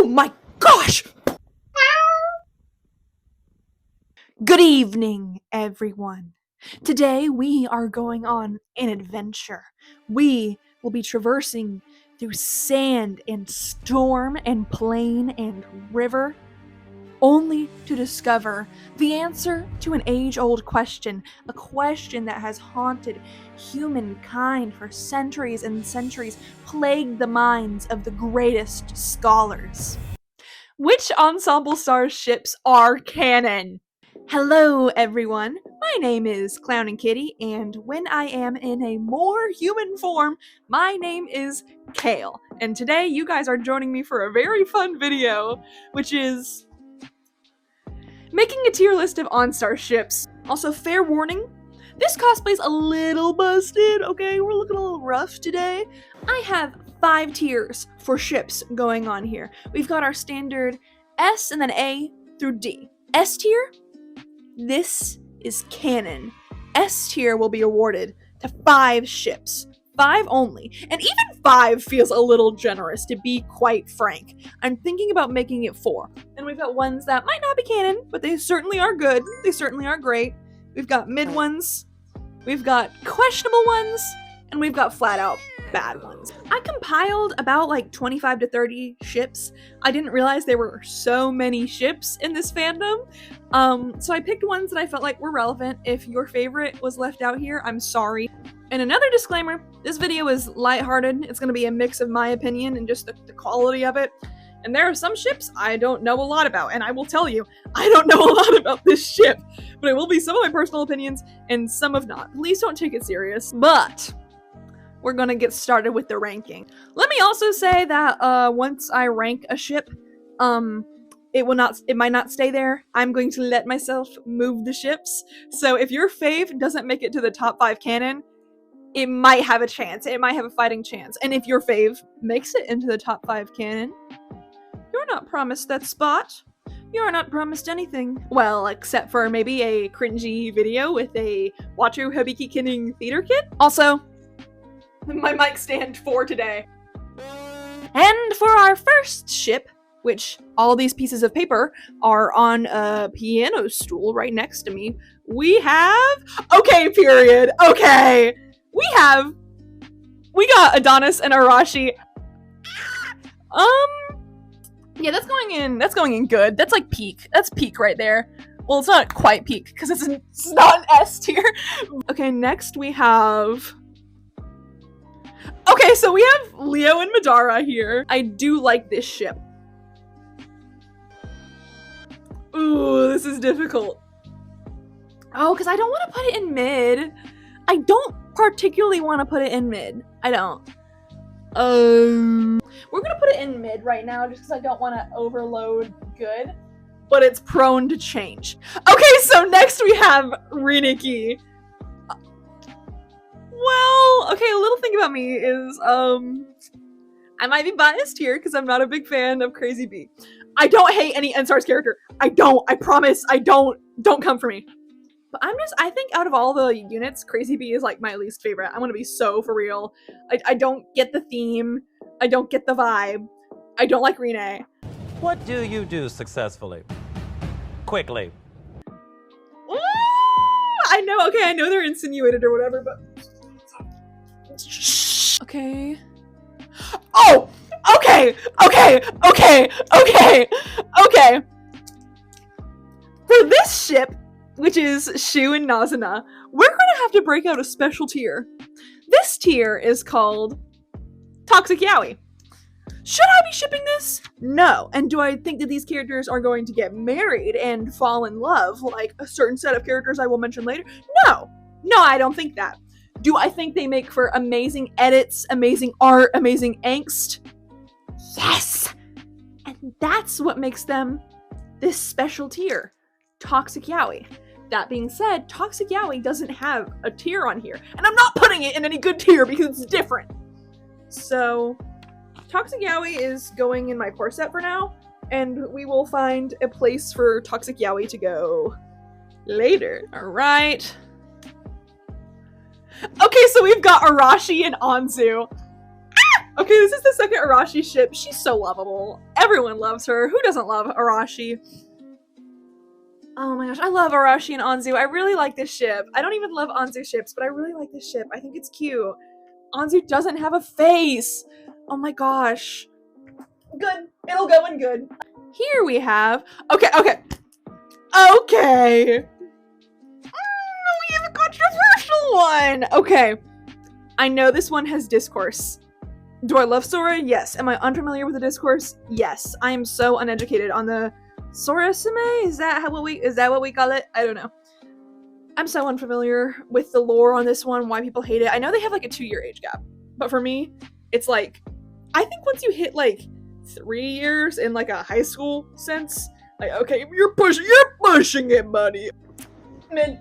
Oh my gosh! Good evening, everyone. Today we are going on an adventure. We will be traversing through sand and storm and plain and river, only to discover the answer to an age-old question, a question that has haunted humankind for centuries and centuries, plagued the minds of the greatest scholars. Which Ensemble Stars ships are canon? Hello everyone, my name is Clown and Kitty, and when I am in a more human form, my name is Kale. And today you guys are joining me for a very fun video, which is making a tier list of OnStar ships. Also, fair warning, this cosplay's a little busted, okay? We're looking a little rough today. I have 5 tiers for ships going on here. We've got our standard S and then A through D. S tier? This is canon. S tier will be awarded to 5 ships. 5 only. And even 5 feels a little generous, to be quite frank. I'm thinking about making it 4. And we've got ones that might not be canon, but they certainly are good. They certainly are great. We've got mid ones, we've got questionable ones, and we've got flat out bad ones. I compiled about like 25 to 30 ships. I didn't realize there were so many ships in this fandom. So I picked ones that I felt like were relevant. If your favorite was left out here, I'm sorry. And another disclaimer, this video is lighthearted. It's going to be a mix of my opinion and just the quality of it. And there are some ships I don't know a lot about, and I will tell you, I don't know a lot about this ship, but it will be some of my personal opinions and some of not. Please don't take it serious. But we're gonna get started with the ranking. Let me also say that once I rank a ship, it might not stay there. I'm going to let myself move the ships. So if your fave doesn't make it to the top 5 canon, it might have a chance. It might have a fighting chance. And if your fave makes it into the top 5 canon, you're not promised that spot. You're not promised anything. Well, except for maybe a cringy video with a Watu Hibiki Kinning theater kid. Also, my mic stand for today. And for our first ship, which all these pieces of paper are on a piano stool right next to me, we have... Okay, period. Okay. We got Adonis and Arashi. Yeah, that's going in good. That's like peak. That's peak right there. Well, it's not quite peak, because it's not an S tier. Okay, next we have... Okay, so we have Leo and Madara here. I do like this ship. Ooh, this is difficult. Oh, because I don't want to put it in mid. I don't particularly want to put it in mid. I don't. We're gonna put it in mid right now just because I don't want to overload good, but it's prone to change. Okay, so next we have Riniki. Well, okay, a little thing about me is, I might be biased here because I'm not a big fan of Crazy Bee. I don't hate any N-Stars character. I promise, I don't come for me. But I think out of all the units, Crazy Bee is like my least favorite. I'm gonna be so for real. I don't get the theme. I don't get the vibe. I don't like Rene. What do you do successfully? Quickly. Ooh, I know they're insinuated or whatever, but... Okay. Oh! Okay! For this ship, which is Shu and Nazuna, we're gonna have to break out a special tier. This tier is called Toxic Yaoi. Should I be shipping this? No. And do I think that these characters are going to get married and fall in love like a certain set of characters I will mention later? No. No, I don't think that. Do I think they make for amazing edits, amazing art, amazing angst? Yes! And that's what makes them this special tier. Toxic Yaoi. That being said, Toxic Yaoi doesn't have a tier on here. And I'm not putting it in any good tier because it's different. So, Toxic Yaoi is going in my core set for now. And we will find a place for Toxic Yaoi to go later. Alright. Okay, so we've got Arashi and Anzu. Okay, this is the second Arashi ship. She's so lovable. Everyone loves her. Who doesn't love Arashi? Oh my gosh, I love Arashi and Anzu. I really like this ship. I don't even love Anzu ships, but I really like this ship. I think it's cute. Anzu doesn't have a face. Oh my gosh. Good. It'll go in good. Here we have... Okay. We have a controversial one. Okay. I know this one has discourse. Do I love Sora? Yes. Am I unfamiliar with the discourse? Yes. I am so uneducated on the Sora-sime? Is that what we call it? I don't know. I'm so unfamiliar with the lore on this one, why people hate it. I know they have like a 2-year age gap, but for me, it's like, I think once you hit like 3 years in like a high school sense, like, okay, you're pushing it, buddy. Mid.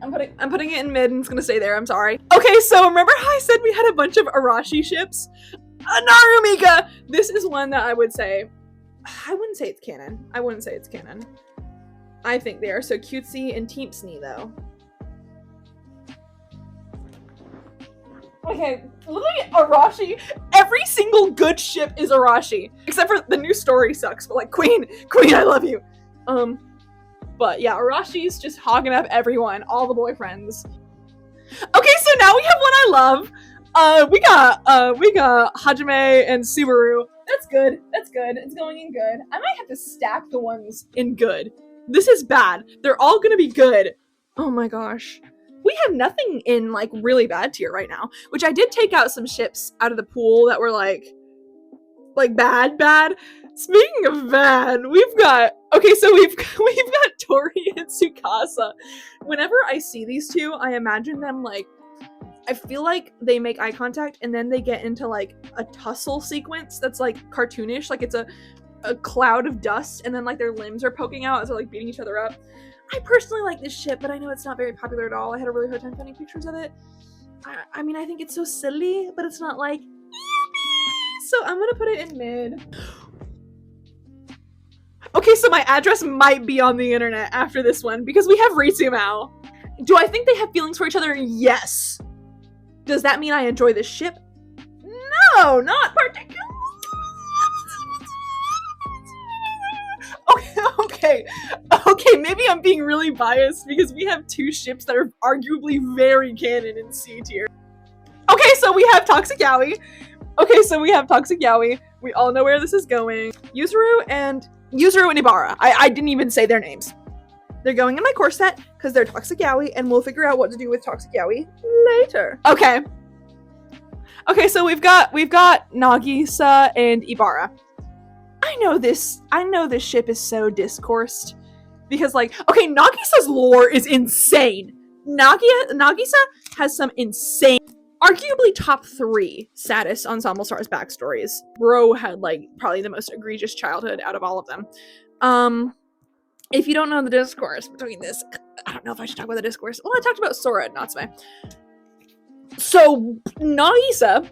I'm putting it in mid and it's gonna stay there, I'm sorry. Okay, so remember how I said we had a bunch of Arashi ships? Narumika! This is one that I wouldn't say it's canon. I think they are so cutesy and teepsy though. Okay, literally Arashi, every single good ship is Arashi. Except for the new story sucks, but like Queen, I love you. But yeah, Arashi's just hogging up everyone, all the boyfriends. Okay, so now we have one I love. We got Hajime and Subaru. That's good. It's going in good. I might have to stack the ones in good. This is bad. They're all gonna be good. Oh my gosh. We have nothing in like really bad tier right now, which I did take out some ships out of the pool that were like bad. Speaking of bad, we've got Tori and Tsukasa. Whenever I see these two, I imagine them like, I feel like they make eye contact and then they get into like a tussle sequence that's like cartoonish, like it's a cloud of dust and then like their limbs are poking out as they're like beating each other up. I personally like this ship, but I know it's not very popular at all. I had a really hard time finding pictures of it. I mean, I think it's so silly, but it's not like, so I'm gonna put it in mid. Okay, so my address might be on the internet after this one because we have Ritsu-Mao. Do I think they have feelings for each other? Yes. Does that mean I enjoy this ship? No, not particularly. Okay, maybe I'm being really biased because we have two ships that are arguably very canon in C tier. Okay, so we have Toxic Yaoi. We all know where this is going. Yuzuru and Ibarra. I didn't even say their names. They're going in my course set because they're Toxic Yaoi, and we'll figure out what to do with Toxic Yaoi later. Okay, so we've got Nagisa and Ibarra. I know this ship is so discoursed because like, okay, Nagisa's lore is insane. Nagisa has some insane, arguably top 3 saddest Ensemble Stars backstories. Bro had like probably the most egregious childhood out of all of them. If you don't know the discourse between this, I don't know if I should talk about the discourse. Well, I talked about Sora and Natsume. So Nagisa,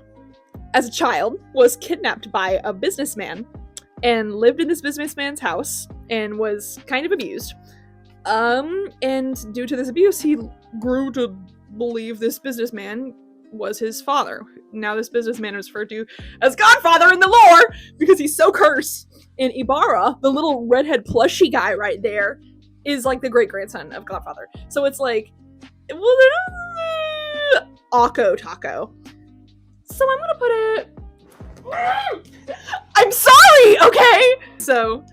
as a child, was kidnapped by a businessman and lived in this businessman's house and was kind of abused. And due to this abuse, he grew to believe this businessman was his father. Now this businessman is referred to as Godfather in the lore because he's so cursed. And Ibarra, the little redhead plushy guy right there, is like the great-grandson of Godfather. So it's like, well, Akko Taco. So I'm gonna put it... I'm sorry, okay? So,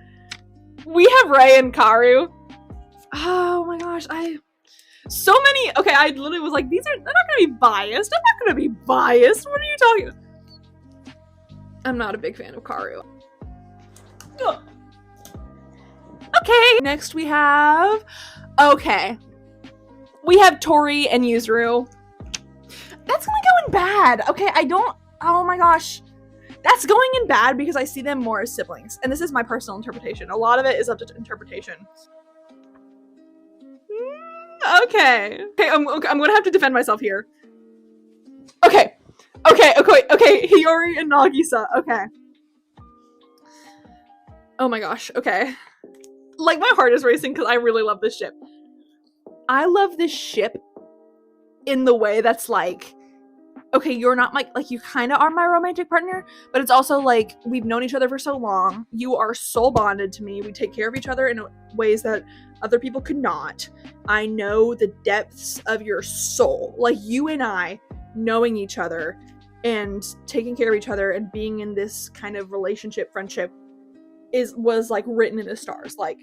we have Rei and Karu. Oh my gosh, so many... Okay, I literally was like, they're not gonna be biased. I'm not gonna be biased. What are you talking about? I'm not a big fan of Karu. Ugh. Okay, next we have... Okay. We have Tori and Yuzuru. That's gonna go in bad. Okay, oh my gosh. That's going in bad because I see them more as siblings. And this is my personal interpretation. A lot of it is up to interpretation. Okay, I'm gonna have to defend myself here. Okay, Hiyori and Nagisa, okay. Oh my gosh, okay. Like, my heart is racing because I really love this ship. I love this ship in the way that's like, okay, you're not like you kind of are my romantic partner, but it's also like we've known each other for so long. You are soul bonded to me. We take care of each other in ways that other people could not. I know the depths of your soul. Like you and I knowing each other and taking care of each other and being in this kind of relationship, friendship was like written in the stars. Like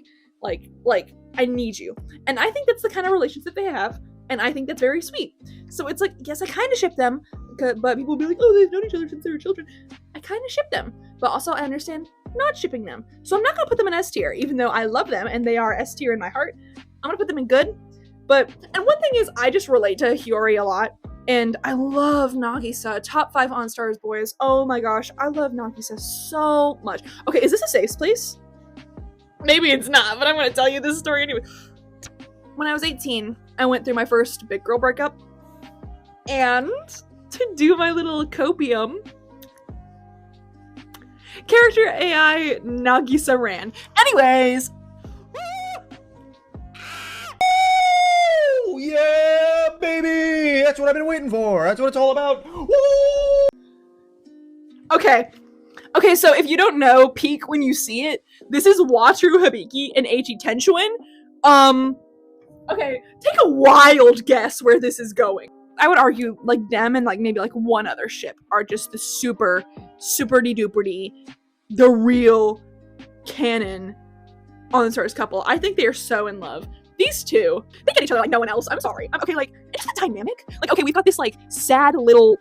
I need you. And I think that's the kind of relationship they have. And I think that's very sweet. So it's like, yes, I kind of ship them, but people will be like, oh, they've known each other since they were children. I kind of ship them, but also I understand not shipping them. So I'm not going to put them in S tier, even though I love them and they are S tier in my heart. I'm going to put them in good. And one thing is, I just relate to Hiyori a lot. And I love Nagisa. Top 5 on Stars boys. Oh my gosh, I love Nagisa so much. Okay, is this a safe place? Maybe it's not, but I'm going to tell you this story anyway. When I was 18, I went through my first big girl breakup, and to do my little copium, character AI Nagisa ran. Anyways, Woo! Yeah, baby! That's what I've been waiting for. That's what it's all about. Woo! Okay, so if you don't know Peak when you see it, this is Wataru Hibiki and Eiichi Tenshuin. Okay, take a wild guess where this is going. I would argue like them and like maybe like one other ship are just the super duper the real canon on the Stars couple. I think they are so in love. These two, they get each other like no one else. I'm sorry. Okay, like it's just a dynamic. Like okay, we've got this like sad little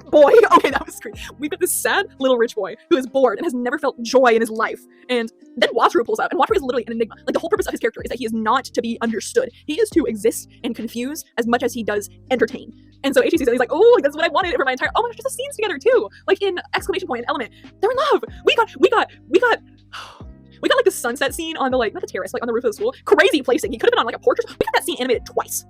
boy. Okay, that was great. We've got this sad little rich boy who is bored and has never felt joy in his life. And then Wataru pulls up, and Wataru is literally an enigma. Like the whole purpose of his character is that he is not to be understood. He is to exist and confuse as much as he does entertain. And so Eiichi sees it, and he's like, oh, that's what I wanted for my entire. Oh my gosh, just the scenes together too. Like in exclamation point and element, they're in love. We got like the sunset scene on the like not the terrace, like on the roof of the school. Crazy placing. He could have been on like a porch. We got that scene animated twice.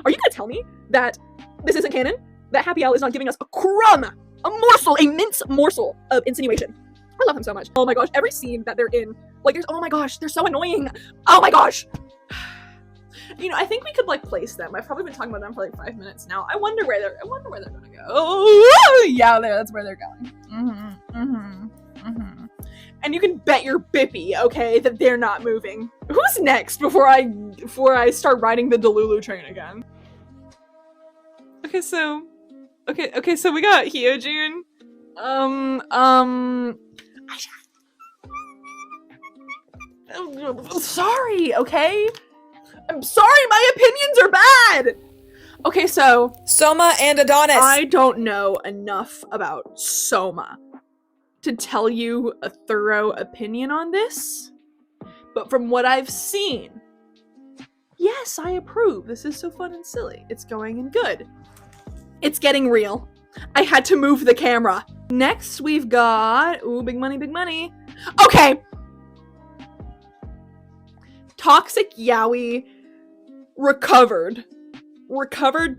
Are you gonna tell me that this isn't canon? That Happy Owl is not giving us a crumb, a morsel, a mince morsel of insinuation. I love him so much. Oh my gosh, every scene that they're in, like oh my gosh, they're so annoying. Oh my gosh. You know, I think we could like place them. I've probably been talking about them for like 5 minutes now. I wonder where they're gonna go. Oh yeah, that's where they're going. And you can bet your bippy, okay, that they're not moving. Who's next before I start riding the Delulu train again? Okay, so we got Hyojin. Sorry, okay? I'm sorry, my opinions are bad! Okay, so Soma and Adonis. I don't know enough about Soma to tell you a thorough opinion on this, but from what I've seen, yes, I approve. This is so fun and silly. It's going in good. It's getting real. I had to move the camera. Next, we've got... Ooh, big money, big money. Okay. Toxic Yaoi recovered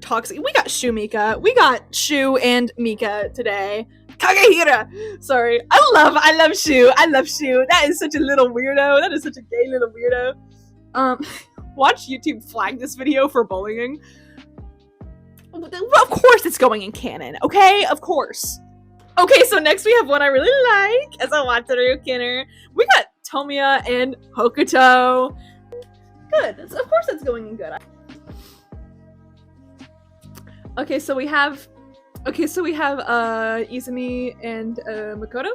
toxic. We got Shu Mika. We got Shu and Mika today. Kagehira. Sorry. I love Shu. I love Shu. That is such a little weirdo. That is such a gay little weirdo. Watch YouTube flag this video for bullying. Of course it's going in canon, okay? Of course. Okay, so next we have one I really like as a Wataru Kinner. We got Tomiya and Hokuto. Good. Of course that's going in good. Okay, so we have Izumi and Makoto.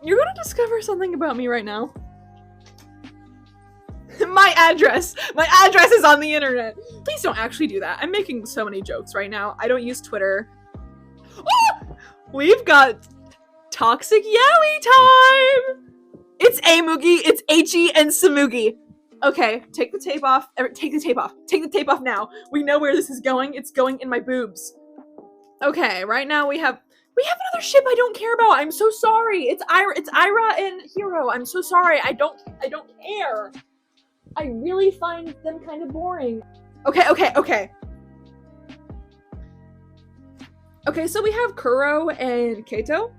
You're gonna discover something about me right now. My address is on the internet. Please don't actually do that. I'm making so many jokes right now. I don't use Twitter. Oh! We've got Toxic Yaoi time! It's Amugi, it's Eiichi, and Samugi. Okay, take the tape off. Take the tape off. Take the tape off now. We know where this is going. It's going in my boobs. Okay, right now we have another ship I don't care about. I'm so sorry. It's Ira and Hiro. I'm so sorry. I don't care. I really find them kind of boring. Okay. Okay, so we have Kuro and Kaito.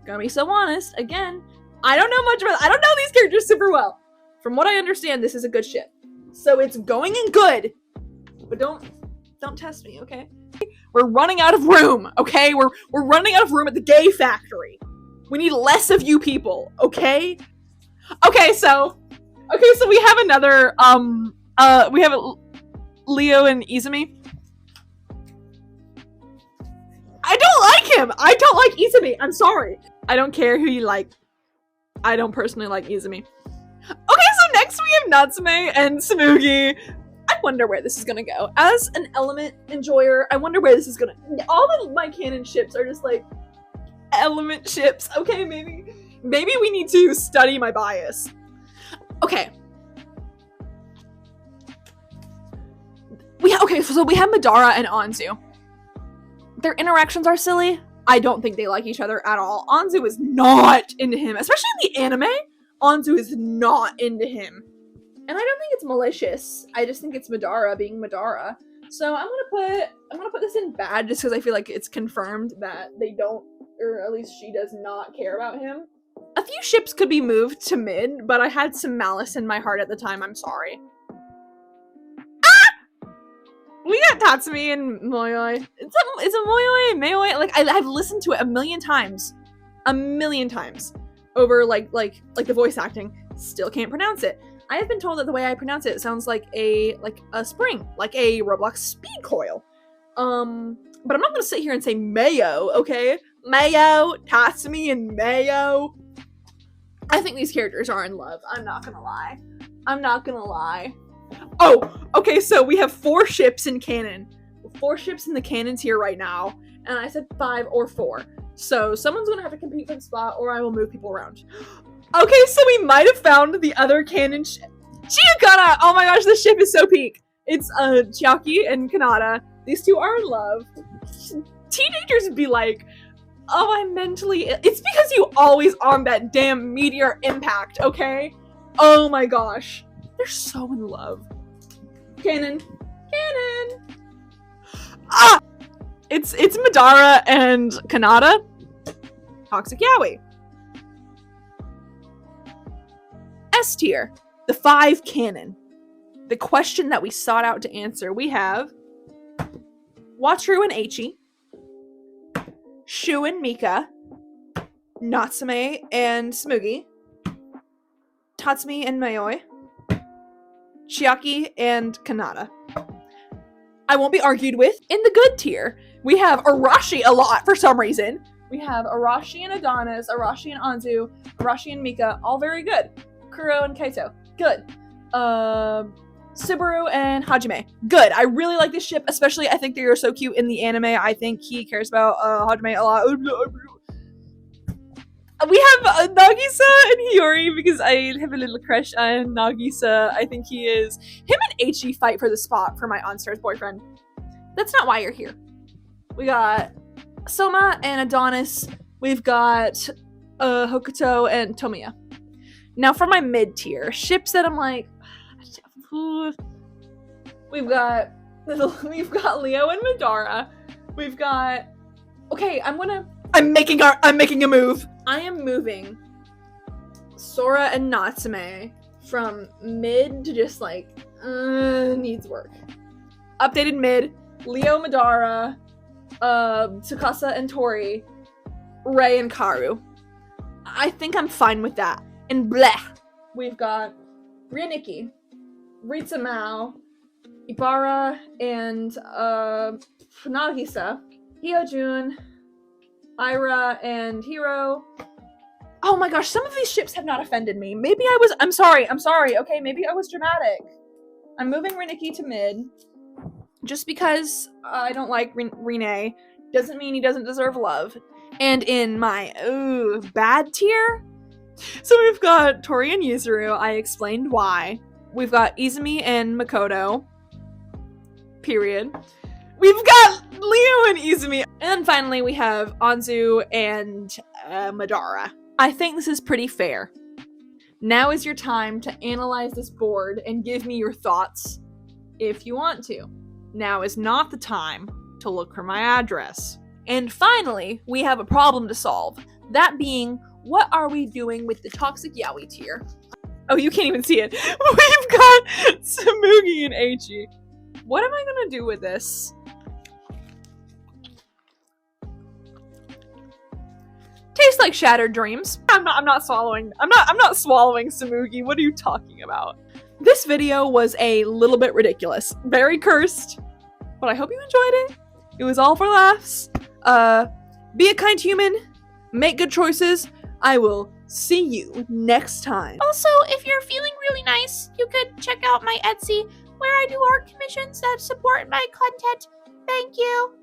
Gonna be so honest, again, I don't know much about I don't know these characters super well. From what I understand, this is a good ship. So it's going in good. But don't test me, okay? We're running out of room, okay? We're running out of room at the gay factory. We need less of you people, okay? Okay, so we have another we have Leo and Izumi. I don't like him. I don't like Izumi. I'm sorry. I don't care who you like. I don't personally like Izumi. Okay, so next we have Natsume and Tsumugi. I wonder where this is gonna go. As an element enjoyer, I wonder where this is gonna. All of my canon ships are just like element ships. Okay, maybe we need to study my bias. Okay. So we have Madara and Anzu. Their interactions are silly. I don't think they like each other at all. Anzu is not into him, especially in the anime. Anzu is not into him. And I don't think it's malicious. I just think it's Madara being Madara. So I'm gonna put this in bad just because I feel like it's confirmed that they don't, or at least she does not care about him. A few ships could be moved to mid, but I had some malice in my heart at the time. I'm sorry. We got Tatsumi and Moyoi. It's a Moyoi, Mayoi. Like I've listened to it a million times over like the voice acting. Still can't pronounce it. I have been told that the way I pronounce it sounds like a spring, like a Roblox speed coil. But I'm not gonna sit here and say Mayo, okay? Mayo, Tatsumi, and Mayo. I think these characters are in love. I'm not gonna lie. Oh, okay, so we have 4 ships in canon. 4 ships in the canon tier right now. And I said 5 or 4. So someone's gonna have to compete for the spot or I will move people around. Okay, so we might have found the other canon ship. Chiyukana! Oh my gosh, this ship is so peak. It's Chiaki and Kanata. These two are in love. Teenagers would be like, oh, I'm mentally ill. It's because you always on that damn meteor impact, okay? Oh my gosh. They're so in love. Canon. Ah! It's Madara and Kanata. Toxic Yaoi. S tier. The 5 canon. The question that we sought out to answer. We have Wataru and Eiichi. Shu and Mika. Natsume and Tsumugi. Tatsumi and Mayoi. Chiaki and Kanata. I won't be argued with. In the good tier, we have Arashi a lot for some reason. We have Arashi and Adonis, Arashi and Anzu, Arashi and Mika, all very good. Kuro and Kaito, good. Subaru and Hajime, good. I really like this ship, especially I think they are so cute in the anime. I think he cares about Hajime a lot. We have Nagisa and Hiyori because I have a little crush on Nagisa. I think he is. Him and Eiichi fight for the spot for my OnStars boyfriend. That's not why you're here. We got Soma and Adonis. We've got Hokuto and Tomiya. Now for my mid tier, ships that I'm like, we've got Leo and Madara. We've got, okay, I'm making a move. I am moving Sora and Natsume from mid to just like needs work. Updated mid, Leo, Madara, Tsukasa and Tori, Rei and Karu. I think I'm fine with that. And bleh, we've got Ryaniki, Ritsu Mao, Ibara, and Nagisa, Hyojun, Ira, and Hiro. Oh my gosh, some of these ships have not offended me. I'm sorry, okay, maybe I was dramatic. I'm moving Ryaniki to mid. Just because I don't like Rene doesn't mean he doesn't deserve love. And in my bad tier, so we've got Tori and Yuzuru. I explained why. We've got Izumi and Makoto. Period. We've got Leo and Izumi. And then finally we have Anzu and Madara. I think this is pretty fair. Now is your time to analyze this board and give me your thoughts if you want to. Now is not the time to look for my address. And finally, we have a problem to solve. That being, what are we doing with the Toxic Yaoi tier? Oh, you can't even see it. We've got Tsumugi and Eiichi. What am I gonna do with this? like shattered dreams. I'm not swallowing Samugi. What are you talking about? This video was a little bit ridiculous. Very cursed. But I hope you enjoyed it. It was all for laughs. Be a kind human. Make good choices. I will see you next time. Also, if you're feeling really nice, you could check out my Etsy, where I do art commissions that support my content. Thank you.